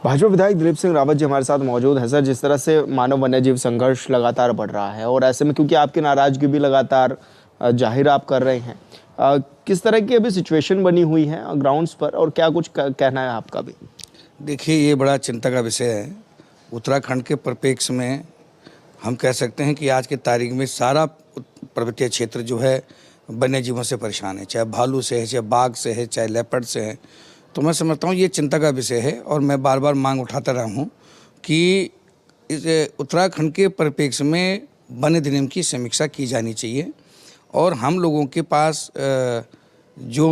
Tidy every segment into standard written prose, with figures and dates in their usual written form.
भाजपा विधायक दिलीप सिंह रावत जी हमारे साथ मौजूद हैं। सर, जिस तरह से मानव वन्यजीव संघर्ष लगातार बढ़ रहा है और ऐसे में क्योंकि आपकी नाराजगी भी लगातार जाहिर आप कर रहे हैं, किस तरह की अभी सिचुएशन बनी हुई है ग्राउंड्स पर और क्या कुछ कहना है आपका भी? देखिए, ये बड़ा चिंता का विषय है। उत्तराखंड के परिप्रेक्ष्य में हम कह सकते हैं कि आज की तारीख में सारा पर्वतीय क्षेत्र जो है वन्य जीवों से परेशान है, चाहे भालू से है, चाहे बाघ से है, चाहे लेपर्ड से है। तो मैं समझता हूँ ये चिंता का विषय है और मैं बार बार मांग उठाता रहा हूँ कि इस उत्तराखंड के परिप्रेक्ष्य में वन्य अधिनियम की समीक्षा की जानी चाहिए और हम लोगों के पास जो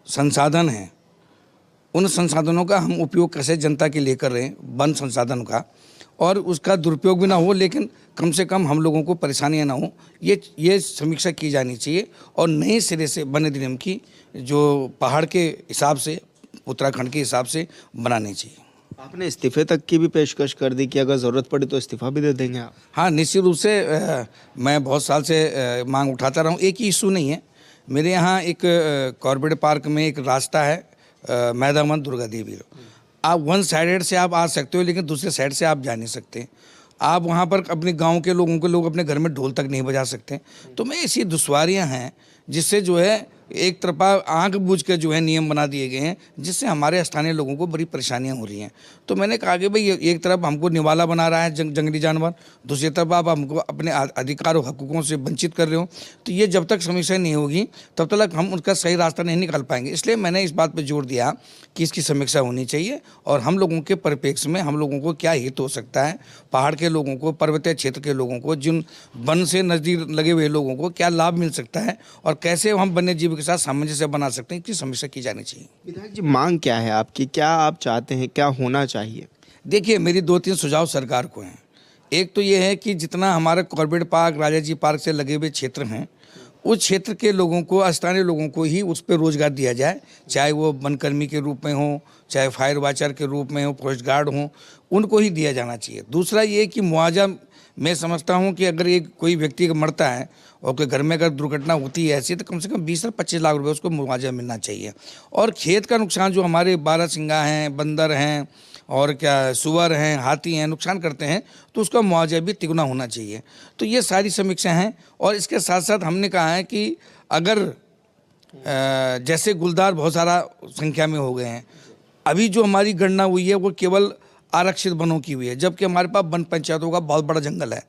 संसाधन हैं उन संसाधनों का हम उपयोग कैसे जनता के लिए कर रहे हैं, वन संसाधन का, और उसका दुरुपयोग भी ना हो, लेकिन कम से कम हम लोगों को परेशानियां ना हो, ये समीक्षा की जानी चाहिए और नए सिरे से वन्य अधिनियम की जो पहाड़ के हिसाब से, उत्तराखंड के हिसाब से बनानी चाहिए। आपने इस्तीफे तक की भी पेशकश कर दी कि अगर ज़रूरत पड़ी तो इस्तीफा भी दे देंगे आप? हाँ, निश्चित रूप से मैं बहुत साल से मांग उठाता रहा हूँ। एक ही इशू नहीं है मेरे यहाँ। एक कॉर्बेट पार्क में एक रास्ता है मैदान दुर्गा देवी। आप वन साइडेड से आप आ सकते हो, लेकिन दूसरे साइड से आप जा नहीं सकते। आप वहाँ पर अपने गांव के लोग अपने घर में ढोल तक नहीं बजा सकते। तो मैं ऐसी दुश्वारियाँ हैं जिससे जो है एक तरफा आंख बूझ के जो है नियम बना दिए गए हैं, जिससे हमारे स्थानीय लोगों को बड़ी परेशानियां हो रही हैं। तो मैंने कहा कि भाई एक तरफ हमको निवाला बना रहा है जंगली जानवर, दूसरी तरफ आप हमको अपने अधिकार और हकूकों से वंचित कर रहे हो। तो ये जब तक समस्या नहीं होगी तब तक हम उसका सही रास्ता नहीं निकाल पाएंगे। इसलिए मैंने इस बात पर जोर दिया कि इसकी समीक्षा होनी चाहिए और हम लोगों के परिप्रेक्ष्य में हम लोगों को क्या हित हो सकता है, पहाड़ के लोगों को, पर्वतीय क्षेत्र के लोगों को, जिन वन से नज़दीक लगे हुए लोगों को क्या लाभ मिल सकता है और कैसे हम वन्य जीव के साथ सामंजस्य बना सकते हैं, इसकी समीक्षा की जानी चाहिए। विधायक जी, मांग क्या है आपकी? क्या आप चाहते हैं, क्या होना चाहिए? देखिए, मेरी 2-3 सुझाव सरकार को हैं। एक तो ये है कि जितना हमारे कॉर्बेट पार्क, राजा जी पार्क से लगे हुए क्षेत्र हैं, उस क्षेत्र के लोगों को, स्थानीय लोगों को ही उस पर रोजगार दिया जाए, चाहे वो वनकर्मी के रूप में हो, चाहे फायर वाचर के रूप में हो, फॉरेस्ट गार्ड हो, उनको ही दिया जाना चाहिए। दूसरा ये कि मुआवजा, मैं समझता हूँ कि अगर एक कोई व्यक्ति मरता है और कोई घर में अगर दुर्घटना होती है ऐसी, तो कम से कम 20 से 25 लाख रुपए उसको मुआवजा मिलना चाहिए। और खेत का नुकसान जो हमारे बारहसिंगा हैं, बंदर हैं और क्या सुअर हैं, हाथी हैं, नुकसान करते हैं, तो उसका मुआवजा भी तिगुना होना चाहिए। तो ये सारी समीक्षा हैं। और इसके साथ साथ हमने कहा है कि अगर जैसे गुलदार बहुत सारा संख्या में हो गए हैं, अभी जो हमारी गणना हुई है वो केवल आरक्षित वनों की हुई है, जबकि हमारे पास वन पंचायतों का बहुत बड़ा जंगल है।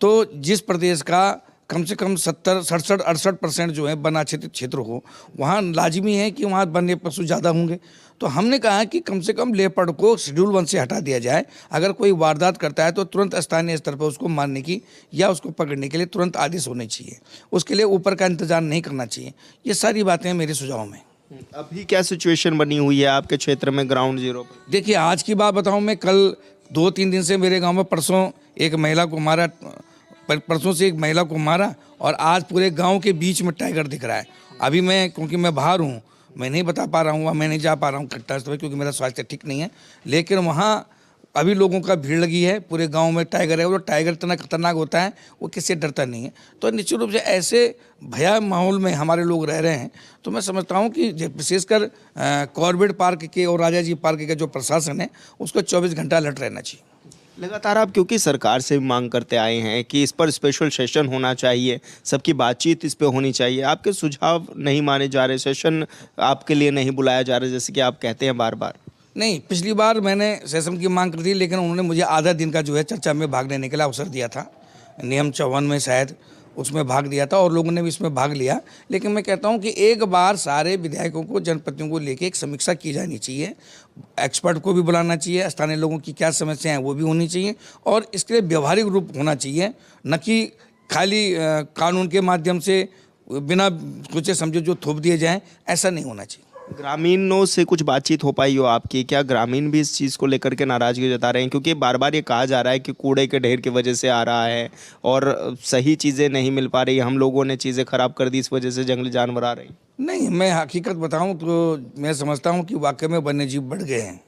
तो जिस प्रदेश का कम से कम 70, 67, 68% जो है वनाच्छादित क्षेत्र हो, वहाँ लाजिमी है कि वहाँ वन्य पशु ज़्यादा होंगे। तो हमने कहा कि कम से कम लेपर्ड को शेड्यूल 1 से हटा दिया जाए। अगर कोई वारदात करता है तो तुरंत स्थानीय स्तर पर उसको मारने की या उसको पकड़ने के लिए तुरंत आदेश होने चाहिए। उसके लिए ऊपर का इंतजार नहीं करना चाहिए। ये सारी बातें मेरे सुझाव में। अभी क्या सिचुएशन बनी हुई है आपके क्षेत्र में ग्राउंड जीरो पर? देखिए, आज की बात बताऊं, मैं कल 2-3 दिन से मेरे गांव में परसों एक महिला को मारा, परसों से एक महिला को मारा और आज पूरे गांव के बीच में टाइगर दिख रहा है। अभी मैं, क्योंकि मैं बाहर हूं, मैं नहीं बता पा रहा हूँ, मैं नहीं जा पा रहा हूँ घटनास्थल, क्योंकि मेरा स्वास्थ्य ठीक नहीं है, लेकिन वहाँ अभी लोगों का भीड़ लगी है। पूरे गांव में टाइगर है। वो टाइगर इतना खतरनाक होता है, वो किससे डरता नहीं है। तो निश्चित रूप से ऐसे भया माहौल में हमारे लोग रह रहे हैं। तो मैं समझता हूं कि विशेषकर कॉर्बेट पार्क के और राजा जी पार्क का जो प्रशासन है उसको 24 घंटा अलर्ट रहना चाहिए। लगातार आप क्योंकि सरकार से भी मांग करते आए हैं कि इस पर स्पेशल सेशन होना चाहिए, सबकी बातचीत इस पे होनी चाहिए, आपके सुझाव नहीं माने जा रहे, सेशन आपके लिए नहीं बुलाया जा रहा, जैसे कि आप कहते हैं बार बार? नहीं, पिछली बार मैंने सेशन की मांग कर दी, लेकिन उन्होंने मुझे आधा दिन का जो है चर्चा में भाग लेने के लिए अवसर दिया था। नियम 54 में शायद उसमें भाग लिया था और लोगों ने भी इसमें भाग लिया। लेकिन मैं कहता हूं कि एक बार सारे विधायकों को, जनप्रतिनिधियों को लेके एक समीक्षा की जानी चाहिए। एक्सपर्ट को भी बुलाना चाहिए, स्थानीय लोगों की क्या समस्याएं हैं वो भी होनी चाहिए और इसके लिए व्यवहारिक रूप होना चाहिए, न कि खाली कानून के माध्यम से बिना सोचे समझे जो थोप दिए जाएँ, ऐसा नहीं होना चाहिए। ग्रामीणों से कुछ बातचीत हो पाई हो आपकी? क्या ग्रामीण भी इस चीज़ को लेकर के नाराजगी जता रहे हैं? क्योंकि बार बार ये कहा जा रहा है कि कूड़े के ढेर की वजह से आ रहा है और सही चीज़ें नहीं मिल पा रही, हम लोगों ने चीज़ें खराब कर दी, इस वजह से जंगली जानवर आ रहे हैं। नहीं, मैं हकीकत बताऊं तो मैं समझता हूं कि वाकई में वन्य जीव बढ़ गए हैं।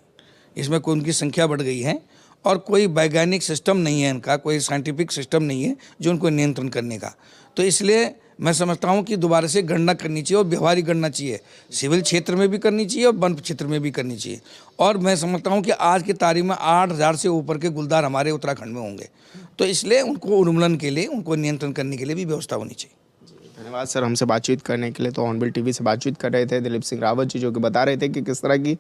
इसमें कोई उनकी संख्या बढ़ गई है और कोई वैज्ञानिक सिस्टम नहीं है, इनका कोई साइंटिफिक सिस्टम नहीं है जो उनको नियंत्रण करने का। तो इसलिए मैं समझता हूँ कि दोबारा से गणना करनी चाहिए और व्यवहारिक गणना चाहिए, सिविल क्षेत्र में भी करनी चाहिए और वन क्षेत्र में भी करनी चाहिए। और मैं समझता हूँ कि आज की तारीख में 8,000 से ऊपर के गुलदार हमारे उत्तराखंड में होंगे, तो इसलिए उनको उन्मूलन के लिए, उनको नियंत्रण करने के लिए भी व्यवस्था होनी चाहिए। धन्यवाद सर, हमसे बातचीत करने के लिए। तो हॉर्नबिल टीवी से बातचीत कर रहे थे दिलीप सिंह रावत जी, जो कि बता रहे थे कि किस तरह की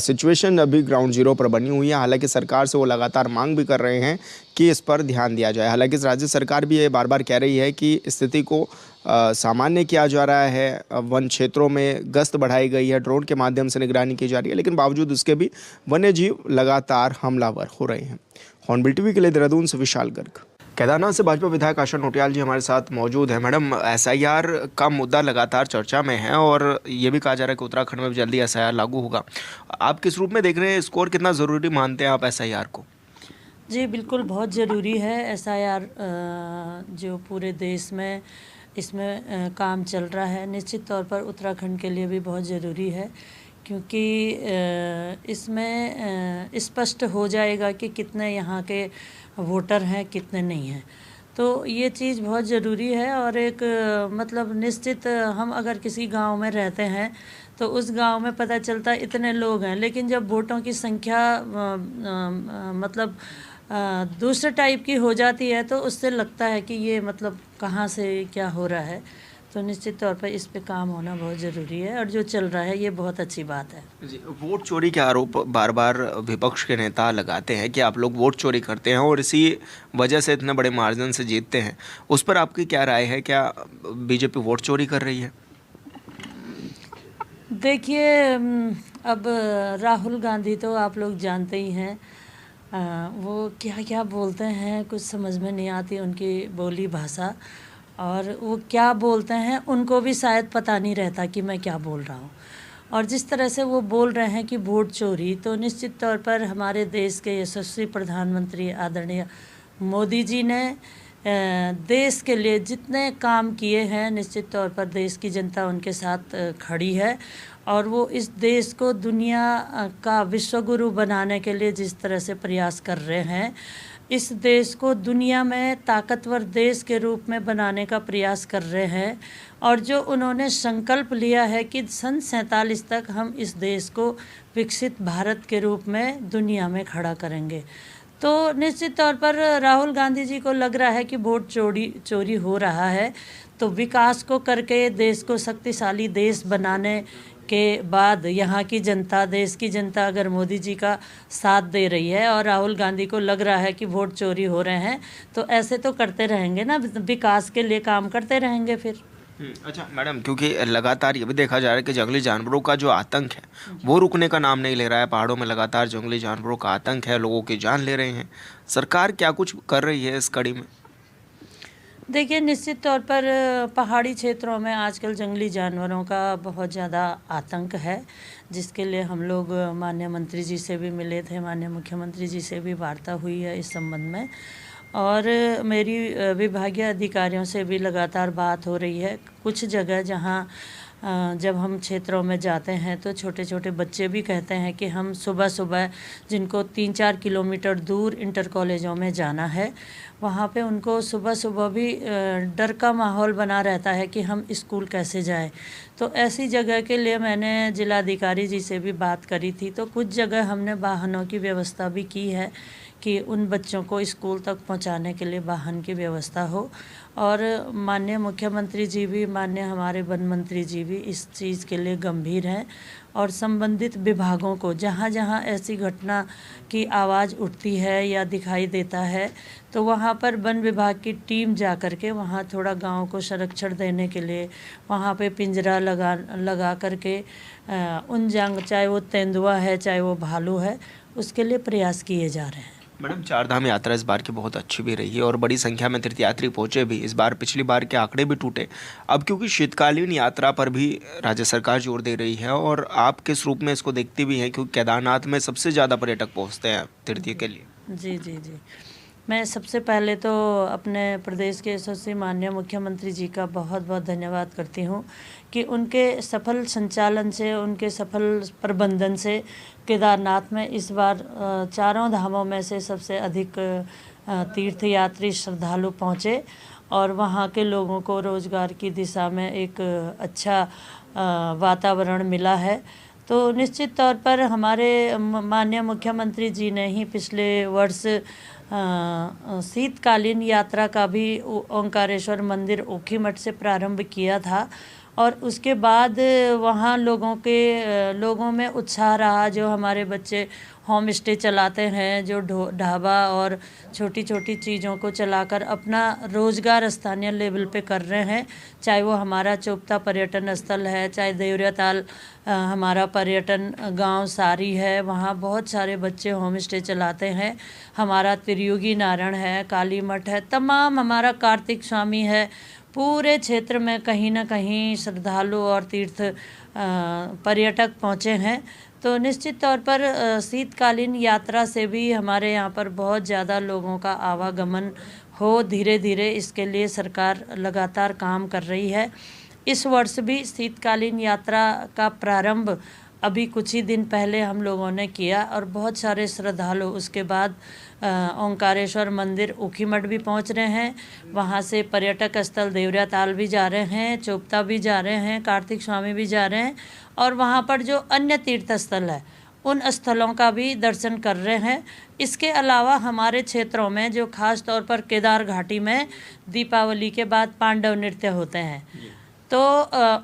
सिचुएशन अभी ग्राउंड जीरो पर बनी हुई है। हालांकि सरकार से वो लगातार मांग भी कर रहे हैं कि इस पर ध्यान दिया जाए। हालांकि राज्य सरकार भी ये बार बार कह रही है कि स्थिति को सामान्य किया जा रहा है, वन क्षेत्रों में गश्त बढ़ाई गई है, ड्रोन के माध्यम से निगरानी की जा रही है, लेकिन बावजूद उसके भी वन्य जीव लगातार हमलावर हो रहे हैं। हॉर्नबिल टीवी के लिए देहरादून से विशाल गर्ग। केदारनाथ से भाजपा विधायक आशा नोटियाल जी हमारे साथ मौजूद हैं। मैडम, एसआईआर का मुद्दा लगातार चर्चा में है और ये भी कहा जा रहा है कि उत्तराखंड में जल्दी एसआईआर लागू होगा। आप किस रूप में देख रहे हैं इसको और कितना ज़रूरी मानते हैं आप एसआईआर को? जी बिल्कुल, बहुत ज़रूरी है एसआईआर, जो पूरे देश में इसमें काम चल रहा है। निश्चित तौर पर उत्तराखंड के लिए भी बहुत ज़रूरी है, क्योंकि इसमें स्पष्ट हो जाएगा कि कितने यहाँ के वोटर हैं, कितने नहीं हैं। तो ये चीज़ बहुत ज़रूरी है। और एक मतलब निश्चित, हम अगर किसी गांव में रहते हैं तो उस गांव में पता चलता है इतने लोग हैं, लेकिन जब वोटों की संख्या मतलब दूसरे टाइप की हो जाती है तो उससे लगता है कि ये मतलब कहाँ से क्या हो रहा है। तो निश्चित तौर पर इस पे काम होना बहुत ज़रूरी है, और जो चल रहा है ये बहुत अच्छी बात है। जी, वोट चोरी के आरोप बार बार विपक्ष के नेता लगाते हैं कि आप लोग वोट चोरी करते हैं और इसी वजह से इतने बड़े मार्जिन से जीतते हैं। उस पर आपकी क्या राय है? क्या बीजेपी वोट चोरी कर रही है? देखिए, अब राहुल गांधी तो आप लोग जानते ही हैं, वो क्या क्या बोलते हैं, कुछ समझ में नहीं आती उनकी बोली भाषा। और वो क्या बोलते हैं उनको भी शायद पता नहीं रहता कि मैं क्या बोल रहा हूँ। और जिस तरह से वो बोल रहे हैं कि वोट चोरी, तो निश्चित तौर पर हमारे देश के यशस्वी प्रधानमंत्री आदरणीय मोदी जी ने देश के लिए जितने काम किए हैं, निश्चित तौर पर देश की जनता उनके साथ खड़ी है। और वो इस देश को दुनिया का विश्वगुरु बनाने के लिए जिस तरह से प्रयास कर रहे हैं, इस देश को दुनिया में ताकतवर देश के रूप में बनाने का प्रयास कर रहे हैं। और जो उन्होंने संकल्प लिया है कि सन 47 तक हम इस देश को विकसित भारत के रूप में दुनिया में खड़ा करेंगे। तो निश्चित तौर पर राहुल गांधी जी को लग रहा है कि वोट चोरी हो रहा है, तो विकास को करके देश को शक्तिशाली देश बनाने के बाद यहाँ की जनता, देश की जनता अगर मोदी जी का साथ दे रही है और राहुल गांधी को लग रहा है कि वोट चोरी हो रहे हैं, तो ऐसे तो करते रहेंगे ना, विकास के लिए काम करते रहेंगे फिर। अच्छा मैडम, क्योंकि लगातार ये भी देखा जा रहा है कि जंगली जानवरों का जो आतंक है वो रुकने का नाम नहीं ले रहा है। पहाड़ों में लगातार जंगली जानवरों का आतंक है, लोगों की जान ले रहे हैं। सरकार क्या कुछ कर रही है इस कड़ी में? देखिए, निश्चित तौर पर पहाड़ी क्षेत्रों में आजकल जंगली जानवरों का बहुत ज़्यादा आतंक है, जिसके लिए हम लोग माननीय मंत्री जी से भी मिले थे, माननीय मुख्यमंत्री जी से भी वार्ता हुई है इस संबंध में। और मेरी विभागीय अधिकारियों से भी लगातार बात हो रही है। कुछ जगह जहाँ जब हम क्षेत्रों में जाते हैं तो छोटे छोटे बच्चे भी कहते हैं कि हम सुबह सुबह, जिनको 3-4 किलोमीटर दूर इंटर कॉलेजों में जाना है, वहाँ पे उनको सुबह सुबह भी डर का माहौल बना रहता है कि हम स्कूल कैसे जाएं। तो ऐसी जगह के लिए मैंने जिलाधिकारी जी से भी बात करी थी। तो कुछ जगह हमने वाहनों की व्यवस्था भी की है कि उन बच्चों को स्कूल तक पहुंचाने के लिए वाहन की व्यवस्था हो। और माननीय मुख्यमंत्री जी भी, माननीय हमारे वन मंत्री जी भी इस चीज़ के लिए गंभीर हैं। और संबंधित विभागों को जहाँ जहाँ ऐसी घटना की आवाज़ उठती है या दिखाई देता है, तो वहाँ पर वन विभाग की टीम जा कर के वहाँ थोड़ा गांव को संरक्षण देने के लिए वहाँ पे पिंजरा लगा करके उन चाहे वो तेंदुआ है, चाहे वो भालू है, उसके लिए प्रयास किए जा रहे हैं। मैडम, चारधाम यात्रा इस बार की बहुत अच्छी भी रही है और बड़ी संख्या में तीर्थयात्री पहुंचे भी। इस बार पिछली बार के आंकड़े भी टूटे। अब क्योंकि शीतकालीन यात्रा पर भी राज्य सरकार जोर दे रही है, और आप किस रूप में इसको देखती भी हैं, क्योंकि केदारनाथ में सबसे ज़्यादा पर्यटक पहुंचते हैं तीर्थ के लिए? जी जी जी, मैं सबसे पहले तो अपने प्रदेश के यशस्वी माननीय मुख्यमंत्री जी का बहुत बहुत धन्यवाद करती हूँ कि उनके सफल संचालन से, उनके सफल प्रबंधन से केदारनाथ में इस बार चारों धामों में से सबसे अधिक तीर्थयात्री श्रद्धालु पहुँचे। और वहाँ के लोगों को रोज़गार की दिशा में एक अच्छा वातावरण मिला है। तो निश्चित तौर पर हमारे माननीय मुख्यमंत्री जी ने ही पिछले वर्ष शीतकालीन यात्रा का भी ओंकारेश्वर मंदिर ऊखीमठ से प्रारंभ किया था और उसके बाद वहाँ लोगों में उत्साह रहा। जो हमारे बच्चे होम स्टे चलाते हैं, जो ढाबा और छोटी छोटी चीज़ों को चलाकर अपना रोज़गार स्थानीय लेवल पे कर रहे हैं, चाहे वो हमारा चोपता पर्यटन स्थल है, चाहे देवरियाताल हमारा पर्यटन गांव सारी है, वहाँ बहुत सारे बच्चे होम स्टे चलाते हैं। हमारा त्रियुगी नारायण है, काली मठ है, तमाम हमारा कार्तिक स्वामी है। पूरे क्षेत्र में कहीं ना कहीं श्रद्धालु और तीर्थ पर्यटक पहुँचे हैं। तो निश्चित तौर पर शीतकालीन यात्रा से भी हमारे यहाँ पर बहुत ज़्यादा लोगों का आवागमन हो धीरे धीरे, इसके लिए सरकार लगातार काम कर रही है। इस वर्ष भी शीतकालीन यात्रा का प्रारंभ अभी कुछ ही दिन पहले हम लोगों ने किया और बहुत सारे श्रद्धालु उसके बाद ओंकारेश्वर मंदिर ऊखीमठ भी पहुंच रहे हैं। वहां से पर्यटक स्थल देवरियाताल भी जा रहे हैं, चोपता भी जा रहे हैं, कार्तिक स्वामी भी जा रहे हैं और वहां पर जो अन्य तीर्थ स्थल है उन स्थलों का भी दर्शन कर रहे हैं। इसके अलावा हमारे क्षेत्रों में जो खास तौर पर केदार घाटी में दीपावली के बाद पांडव नृत्य होते हैं, तो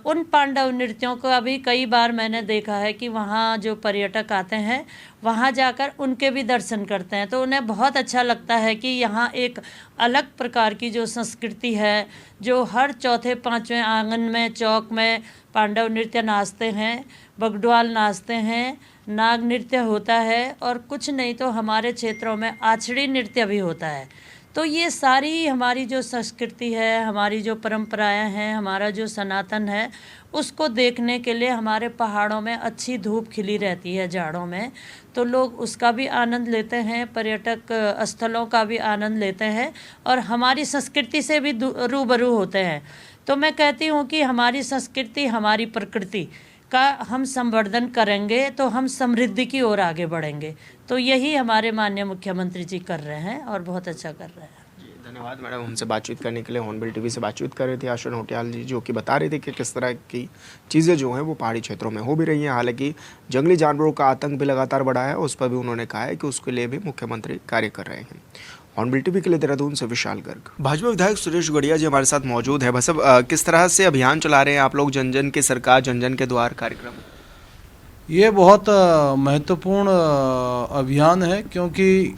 उन पांडव नृत्यों को अभी कई बार मैंने देखा है कि वहाँ जो पर्यटक आते हैं वहाँ जाकर उनके भी दर्शन करते हैं। तो उन्हें बहुत अच्छा लगता है कि यहाँ एक अलग प्रकार की जो संस्कृति है, जो हर चौथे पांचवें आंगन में चौक में पांडव नृत्य नाचते हैं, बगडवाल नाचते हैं, नाग नृत्य होता है और कुछ नहीं तो हमारे क्षेत्रों में आछड़ी नृत्य भी होता है। तो ये सारी हमारी जो संस्कृति है, हमारी जो परंपराएं हैं, हमारा जो सनातन है, उसको देखने के लिए हमारे पहाड़ों में अच्छी धूप खिली रहती है जाड़ों में, तो लोग उसका भी आनंद लेते हैं, पर्यटक स्थलों का भी आनंद लेते हैं और हमारी संस्कृति से भी रूबरू होते हैं। तो मैं कहती हूँ कि हमारी संस्कृति, हमारी प्रकृति का हम संवर्धन करेंगे तो हम समृद्धि की ओर आगे बढ़ेंगे। तो यही हमारे माननीय मुख्यमंत्री जी कर रहे हैं और बहुत अच्छा कर रहे हैं। धन्यवाद मैडम, हमसे बातचीत करने के लिए। हॉर्नबिल टीवी से बातचीत कर रहे थे आशा नौटियाल जी, जो कि बता रहे थे कि किस तरह की चीज़ें जो हैं वो पहाड़ी क्षेत्रों में हो भी रही हैं। हालांकि जंगली जानवरों का आतंक भी लगातार बढ़ा है, उस पर भी उन्होंने कहा है कि उसके लिए भी मुख्यमंत्री कार्य कर रहे हैं। हॉर्नबिल टीवी के लिए देहरादून से विशाल गर्ग। भाजपा विधायक सुरेश गड़िया जी हमारे साथ मौजूद है। बस अब किस तरह से अभियान चला रहे हैं आप लोग, जन जन की सरकार जन जन के द्वार कार्यक्रम? ये बहुत महत्वपूर्ण अभियान है, क्योंकि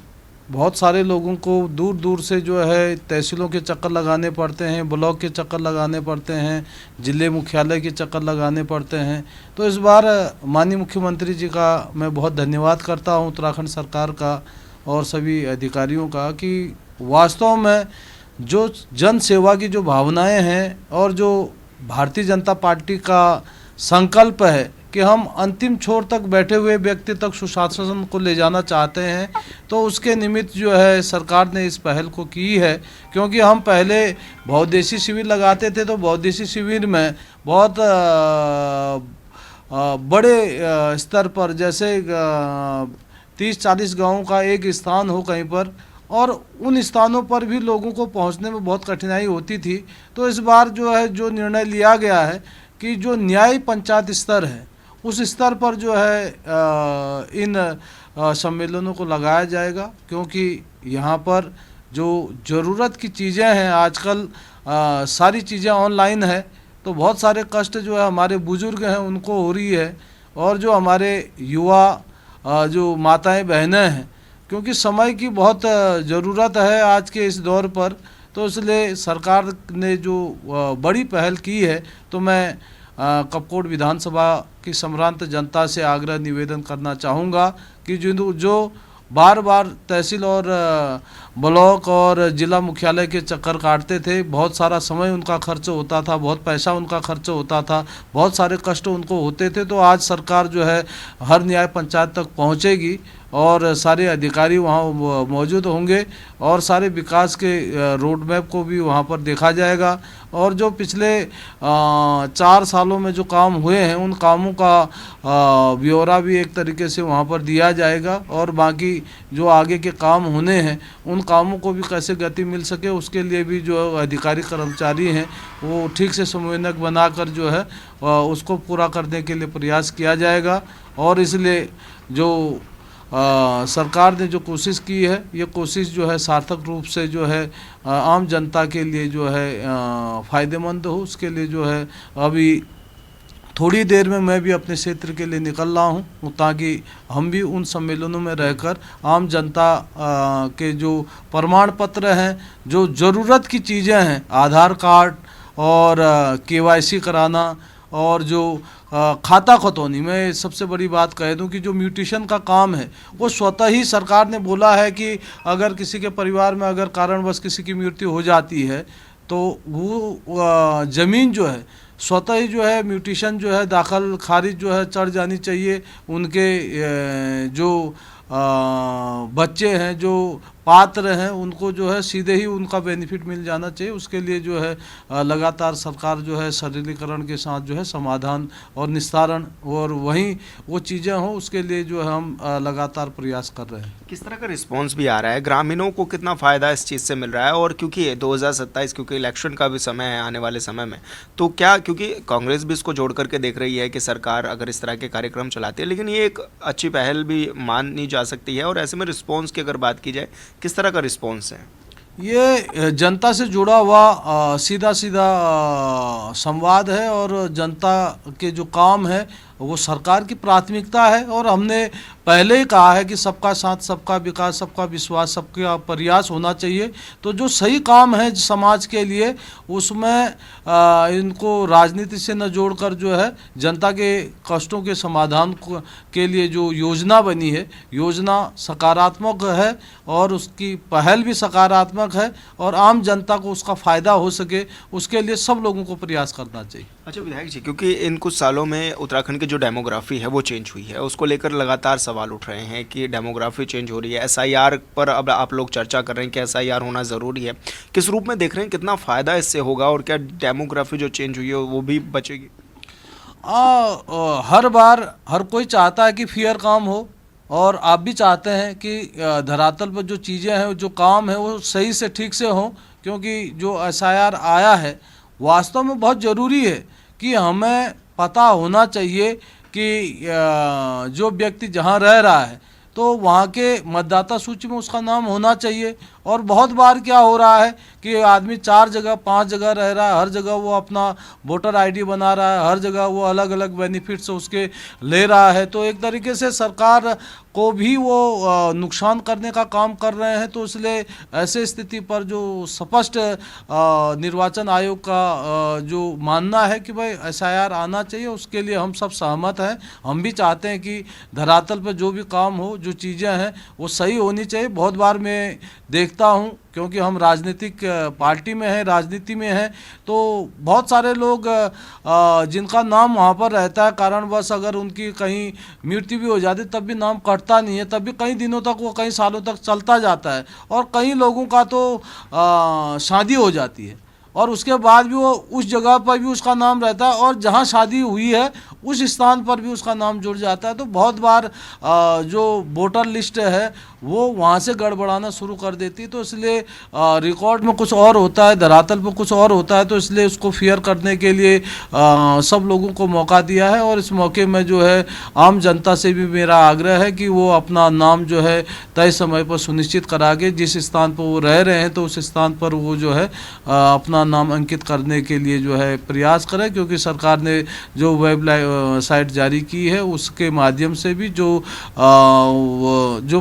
बहुत सारे लोगों को दूर दूर से जो है तहसीलों के चक्कर लगाने पड़ते हैं, ब्लॉक के चक्कर लगाने पड़ते हैं, जिले मुख्यालय के चक्कर लगाने पड़ते हैं। तो इस बार माननीय मुख्यमंत्री जी का मैं बहुत धन्यवाद करता हूं, उत्तराखंड सरकार का और सभी अधिकारियों का, कि वास्तव में जो जन सेवा की जो भावनाएं हैं और जो भारतीय जनता पार्टी का संकल्प है कि हम अंतिम छोर तक बैठे हुए व्यक्ति तक सुशासन को ले जाना चाहते हैं, तो उसके निमित्त जो है सरकार ने इस पहल को की है। क्योंकि हम पहले बहुउद्देशीय शिविर लगाते थे, तो बहुउद्देशीय शिविर में बहुत बड़े स्तर पर, जैसे 30-40 गाँवों का एक स्थान हो कहीं पर, और उन स्थानों पर भी लोगों को पहुंचने में बहुत कठिनाई होती थी। तो इस बार जो है जो निर्णय लिया गया है कि जो न्याय पंचायत स्तर है उस स्तर पर जो है इन सम्मेलनों को लगाया जाएगा, क्योंकि यहाँ पर जो ज़रूरत की चीज़ें हैं आजकल सारी चीज़ें ऑनलाइन है, तो बहुत सारे कष्ट जो है हमारे बुजुर्ग हैं उनको हो रही है, और जो हमारे युवा जो माताएं बहनें हैं, क्योंकि समय की बहुत ज़रूरत है आज के इस दौर पर। तो इसलिए सरकार ने जो बड़ी पहल की है, तो मैं कपकोट विधानसभा की सम्रांत जनता से आग्रह निवेदन करना चाहूँगा कि जो बार बार तहसील और ब्लॉक और जिला मुख्यालय के चक्कर काटते थे, बहुत सारा समय उनका खर्च होता था, बहुत पैसा उनका खर्च होता था, बहुत सारे कष्ट उनको होते थे। तो आज सरकार जो है हर न्याय पंचायत तक पहुँचेगी और सारे अधिकारी वहाँ मौजूद होंगे और सारे विकास के रोड मैप को भी वहाँ पर देखा जाएगा। और जो पिछले 4 सालों में जो काम हुए हैं उन कामों का ब्यौरा भी एक तरीके से वहाँ पर दिया जाएगा, और बाकी जो आगे के काम होने हैं उन कामों को भी कैसे गति मिल सके उसके लिए भी जो अधिकारी कर्मचारी हैं वो ठीक से समन्वयक बनाकर जो है उसको पूरा करने के लिए प्रयास किया जाएगा। और इसलिए जो सरकार ने जो कोशिश की है ये कोशिश जो है सार्थक रूप से जो है आम जनता के लिए जो है फ़ायदेमंद हो, उसके लिए जो है अभी थोड़ी देर में मैं भी अपने क्षेत्र के लिए निकल रहा हूँ ताकि हम भी उन सम्मेलनों में रहकर आम जनता के जो प्रमाण पत्र हैं, जो ज़रूरत की चीज़ें हैं, आधार कार्ड और KYC कराना और जो खाता खतौनी, मैं सबसे बड़ी बात कह दूं कि जो म्यूटेशन का काम है वो स्वतः ही सरकार ने बोला है कि अगर किसी के परिवार में अगर कारणवश किसी की मृत्यु हो जाती है तो वो ज़मीन जो है स्वतः ही जो है म्यूटेशन जो है दाखिल खारिज जो है चढ़ जानी चाहिए। उनके जो बच्चे हैं जो पात्र हैं उनको जो है सीधे ही उनका बेनिफिट मिल जाना चाहिए। उसके लिए जो है लगातार सरकार जो है सरलीकरण के साथ जो है समाधान और निस्तारण और वहीं वो चीज़ें हों उसके लिए जो है हम लगातार प्रयास कर रहे हैं। किस तरह का रिस्पांस भी आ रहा है, ग्रामीणों को कितना फ़ायदा इस चीज़ से मिल रहा है? और क्योंकि 2027 क्योंकि इलेक्शन का भी समय है आने वाले समय में, तो क्या क्योंकि कांग्रेस भी इसको जोड़ करके देख रही है कि सरकार अगर इस तरह के कार्यक्रम चलाती है, लेकिन ये एक अच्छी पहल भी मानी जा सकती है, और ऐसे में रिस्पॉन्स की अगर बात की जाए किस तरह का रिस्पॉन्स है? ये जनता से जुड़ा हुआ सीधा सीधा संवाद है और जनता के जो काम है वो सरकार की प्राथमिकता है। और हमने पहले ही कहा है कि सबका साथ, सबका विकास, सबका विश्वास, सबका प्रयास होना चाहिए। तो जो सही काम है समाज के लिए उसमें इनको राजनीति से न जोड़कर जो है जनता के कष्टों के समाधान के लिए जो योजना बनी है, योजना सकारात्मक है और उसकी पहल भी सकारात्मक है और आम जनता को उसका फ़ायदा हो सके उसके लिए सब लोगों को प्रयास करना चाहिए। अच्छा विधायक जी, क्योंकि इन कुछ सालों में उत्तराखंड की जो डेमोग्राफी है वो चेंज हुई है, उसको लेकर लगातार सवाल उठ रहे हैं कि डेमोग्राफी चेंज हो रही है। SIR पर अब आप लोग चर्चा कर रहे हैं कि SIR होना ज़रूरी है, किस रूप में देख रहे हैं, कितना फ़ायदा इससे होगा और क्या डेमोग्राफी जो चेंज हुई है वो भी बचेगी? हर बार हर कोई चाहता है कि फेयर काम हो और आप भी चाहते हैं कि धरातल पर जो चीज़ें हैं, जो काम है वो सही से ठीक से हों, क्योंकि जो SIR आया है वास्तव में बहुत ज़रूरी है कि हमें पता होना चाहिए कि जो व्यक्ति जहाँ रह रहा है तो वहाँ के मतदाता सूची में उसका नाम होना चाहिए। और बहुत बार क्या हो रहा है कि आदमी 4 जगह 5 जगह रह रहा है, हर जगह वो अपना वोटर ID बना रहा है, हर जगह वो अलग अलग बेनिफिट्स उसके ले रहा है। तो एक तरीके से सरकार को भी वो नुकसान करने का काम कर रहे हैं। तो इसलिए ऐसे स्थिति पर जो स्पष्ट निर्वाचन आयोग का जो मानना है कि भाई SIR आना चाहिए, उसके लिए हम सब सहमत हैं। हम भी चाहते हैं कि धरातल पर जो भी काम हो, जो चीज़ें हैं वो सही होनी चाहिए। बहुत बार मैं देखता हूँ क्योंकि हम राजनीतिक पार्टी में हैं, राजनीति में हैं, तो बहुत सारे लोग जिनका नाम वहाँ पर रहता है कारणवश अगर उनकी कहीं मृत्यु भी हो जाती तब भी नाम कटता नहीं है, तब भी कई दिनों तक वो कई सालों तक चलता जाता है। और कई लोगों का तो शादी हो जाती है और उसके बाद भी वो उस जगह पर भी उसका नाम रहता है और जहाँ शादी हुई है उस स्थान पर भी उसका नाम जुड़ जाता है। तो बहुत बार जो वोटर लिस्ट है वो वहाँ से गड़बड़ाना शुरू कर देती है। तो इसलिए रिकॉर्ड में कुछ और होता है, धरातल पर कुछ और होता है। तो इसलिए उसको फेयर करने के लिए सब लोगों को मौका दिया है। और इस मौके में जो है आम जनता से भी मेरा आग्रह है कि वो अपना नाम जो है तय समय पर सुनिश्चित करा के जिस स्थान पर वो रह रहे हैं तो उस स्थान पर वो जो है अपना नाम अंकित करने के लिए जो है प्रयास करें। क्योंकि सरकार ने जो वेब साइट जारी की है उसके माध्यम से भी जो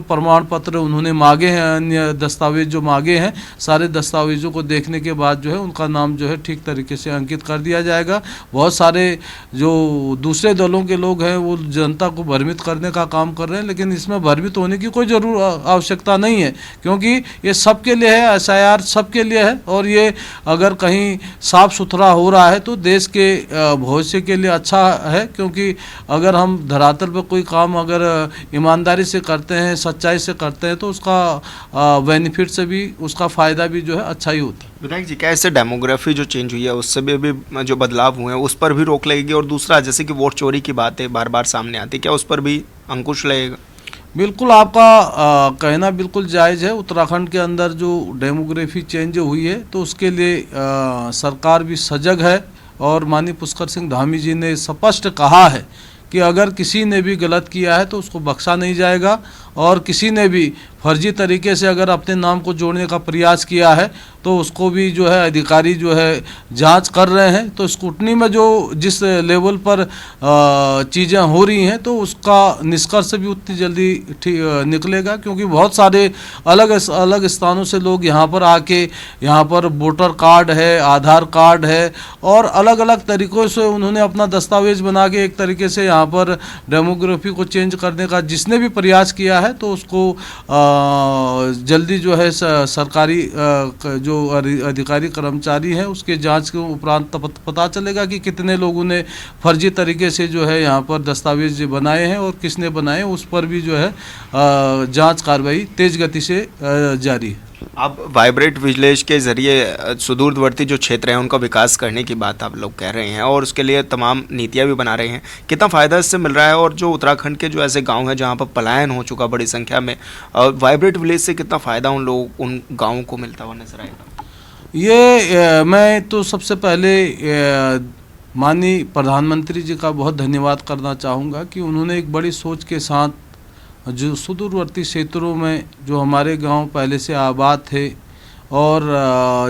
प्रमाण पत्र उन्होंने मांगे हैं, अन्य दस्तावेज जो मांगे हैं, सारे दस्तावेजों को देखने के बाद जो है उनका नाम जो है ठीक तरीके से अंकित कर दिया जाएगा। बहुत सारे जो दूसरे दलों के लोग हैं वो जनता को भ्रमित करने का काम कर रहे हैं, लेकिन इसमें भ्रमित होने की कोई आवश्यकता नहीं है क्योंकि ये सबके लिए है, SIR सबके लिए है। और ये अगर अगर कहीं साफ सुथरा हो रहा है तो देश के भविष्य के लिए अच्छा है, क्योंकि अगर हम धरातल पर कोई काम अगर ईमानदारी से करते हैं, सच्चाई से करते हैं, तो उसका बेनिफिट से भी उसका फ़ायदा भी जो है अच्छा ही होता है। विनायक जी, क्या इससे डेमोग्राफी जो चेंज हुई है उससे भी अभी जो बदलाव हुए हैं उस पर भी रोक लगेगी? और दूसरा, जैसे कि वोट चोरी की बातें बार बार सामने आती है, क्या उस पर भी अंकुश लगेगा? बिल्कुल, आपका कहना बिल्कुल जायज़ है। उत्तराखंड के अंदर जो डेमोग्राफी चेंज हुई है तो उसके लिए सरकार भी सजग है, और माननीय पुष्कर सिंह धामी जी ने स्पष्ट कहा है कि अगर किसी ने भी गलत किया है तो उसको बख्शा नहीं जाएगा, और किसी ने भी फर्जी तरीके से अगर अपने नाम को जोड़ने का प्रयास किया है तो उसको भी जो है अधिकारी जो है जांच कर रहे हैं। तो स्क्रूटनी में जो जिस लेवल पर चीज़ें हो रही हैं तो उसका निष्कर्ष भी उतनी जल्दी निकलेगा, क्योंकि बहुत सारे अलग अलग स्थानों से लोग यहाँ पर आके यहाँ पर वोटर कार्ड है, आधार कार्ड है, और अलग अलग तरीक़ों से उन्होंने अपना दस्तावेज बना के एक तरीके से यहाँ पर डेमोग्राफी को चेंज करने का जिसने भी प्रयास किया है तो उसको जल्दी जो है सरकारी जो अधिकारी कर्मचारी हैं उसके जांच के उपरांत पता चलेगा कि कितने लोगों ने फर्जी तरीके से जो है यहाँ पर दस्तावेज बनाए हैं और किसने बनाए, उस पर भी जो है जांच कार्रवाई तेज गति से जारी है। आप वाइब्रेंट विलेज के जरिए सुदूरवर्ती जो क्षेत्र हैं उनका विकास करने की बात आप लोग कह रहे हैं और उसके लिए तमाम नीतियां भी बना रहे हैं, कितना फ़ायदा इससे मिल रहा है? और जो उत्तराखंड के जो ऐसे गांव हैं जहां पर पलायन हो चुका बड़ी संख्या में, वाइब्रेंट विलेज से कितना फ़ायदा उन गाँवों को मिलता हुआ नजर आएगा? ये मैं तो सबसे पहले माननीय प्रधानमंत्री जी का बहुत धन्यवाद करना चाहूँगा कि उन्होंने एक बड़ी सोच के साथ जो सुदूरवर्ती क्षेत्रों में जो हमारे गांव पहले से आबाद थे और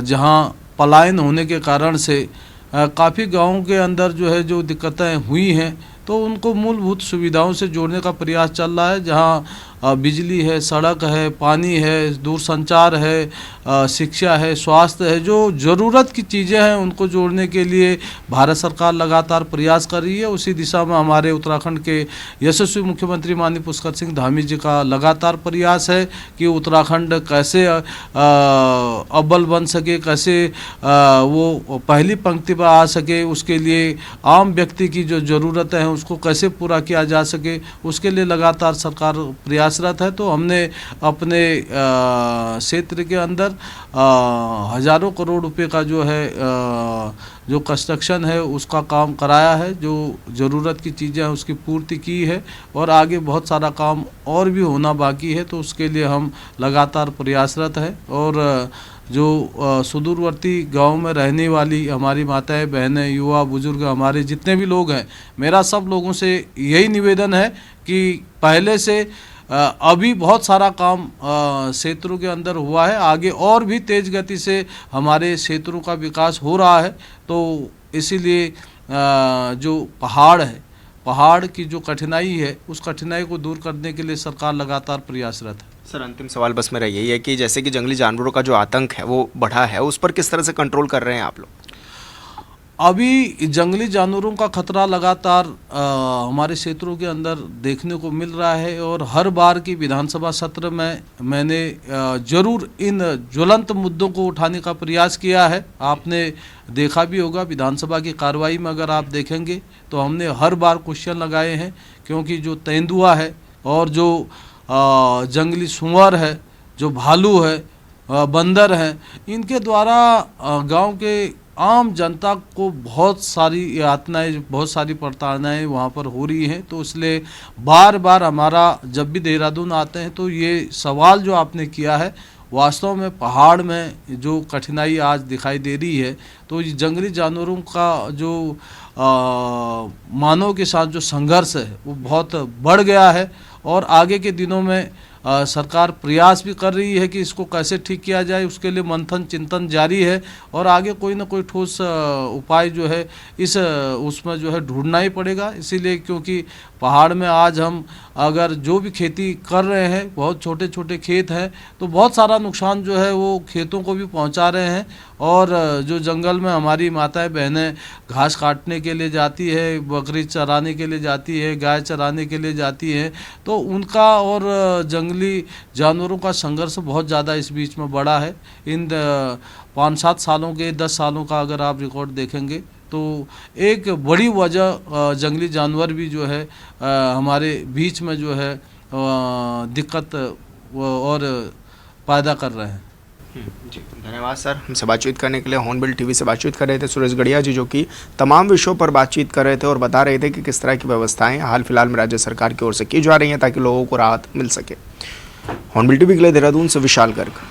जहां पलायन होने के कारण से काफ़ी गांवों के अंदर जो है जो दिक्कतें हुई हैं तो उनको मूलभूत सुविधाओं से जोड़ने का प्रयास चल रहा है, जहां बिजली है, सड़क है, पानी है, दूरसंचार है, शिक्षा है, स्वास्थ्य है, जो ज़रूरत की चीज़ें हैं उनको जोड़ने के लिए भारत सरकार लगातार प्रयास कर रही है। उसी दिशा में हमारे उत्तराखंड के यशस्वी मुख्यमंत्री माननीय पुष्कर सिंह धामी जी का लगातार प्रयास है कि उत्तराखंड कैसे अव्वल बन सके, कैसे वो पहली पंक्ति पर आ सके, उसके लिए आम व्यक्ति की जो ज़रूरतें हैं उसको कैसे पूरा किया जा सके, उसके लिए लगातार सरकार प्रयासरत है। तो हमने अपने क्षेत्र के अंदर हज़ारों करोड़ रुपए का जो है जो कंस्ट्रक्शन है उसका काम कराया है, जो ज़रूरत की चीज़ें हैं उसकी पूर्ति की है, और आगे बहुत सारा काम और भी होना बाकी है। तो उसके लिए हम लगातार प्रयासरत है। और जो सुदूरवर्ती गांव में रहने वाली हमारी माताएं, बहनें, युवा, बुजुर्ग, हमारे जितने भी लोग हैं, मेरा सब लोगों से यही निवेदन है कि पहले से अभी बहुत सारा काम क्षेत्रों के अंदर हुआ है, आगे और भी तेज़ गति से हमारे क्षेत्रों का विकास हो रहा है। तो इसीलिए जो पहाड़ की जो कठिनाई है उस कठिनाई को दूर करने के लिए सरकार लगातार प्रयासरत है। सर, अंतिम सवाल बस मेरा यही है कि जैसे कि जंगली जानवरों का जो आतंक है वो बढ़ा है, उस पर किस तरह से कंट्रोल कर रहे हैं आप लोग? अभी जंगली जानवरों का खतरा लगातार हमारे क्षेत्रों के अंदर देखने को मिल रहा है, और हर बार की विधानसभा सत्र में मैंने जरूर इन ज्वलंत मुद्दों को उठाने का प्रयास किया है। आपने देखा भी होगा विधानसभा की कार्रवाई में, अगर आप देखेंगे तो हमने हर बार क्वेश्चन लगाए हैं, क्योंकि जो तेंदुआ है और जो जंगली सुअर है, जो भालू है, बंदर हैं, इनके द्वारा गांव के आम जनता को बहुत सारी यातनाएं, बहुत सारी प्रताड़नाएं वहाँ पर हो रही हैं। तो इसलिए बार बार हमारा जब भी देहरादून आते हैं तो ये सवाल जो आपने किया है, वास्तव में पहाड़ में जो कठिनाई आज दिखाई दे रही है, तो ये जंगली जानवरों का जो मानव के साथ जो संघर्ष है वो बहुत बढ़ गया है, और आगे के दिनों में सरकार प्रयास भी कर रही है कि इसको कैसे ठीक किया जाए। उसके लिए मंथन चिंतन जारी है, और आगे कोई ना कोई ठोस उपाय जो है उसमें जो है ढूंढना ही पड़ेगा। इसीलिए क्योंकि पहाड़ में आज हम अगर जो भी खेती कर रहे हैं, बहुत छोटे छोटे खेत हैं, तो बहुत सारा नुकसान जो है वो खेतों को भी पहुंचा रहे हैं। और जो जंगल में हमारी माताएं बहनें घास काटने के लिए जाती है, बकरी चराने के लिए जाती है, गाय चराने के लिए जाती है, तो उनका और जंगली जानवरों का संघर्ष बहुत ज़्यादा इस बीच में बढ़ा है। इन 5-7 सालों के 10 सालों का अगर आप रिकॉर्ड देखेंगे तो एक बड़ी वजह जंगली जानवर भी जो है हमारे बीच में जो है दिक्कत और पैदा कर रहे हैं। जी धन्यवाद सर, हमसे बातचीत करने के लिए। हॉर्नबिल टीवी से बातचीत कर रहे थे सुरेश गढ़िया जी, जो कि तमाम विषयों पर बातचीत कर रहे थे और बता रहे थे कि किस तरह की व्यवस्थाएं हाल फिलहाल में राज्य सरकार की ओर से की जा रही हैं ताकि लोगों को राहत मिल सके। हॉर्नबिल टीवी के लिए देहरादून से विशाल गर्ग।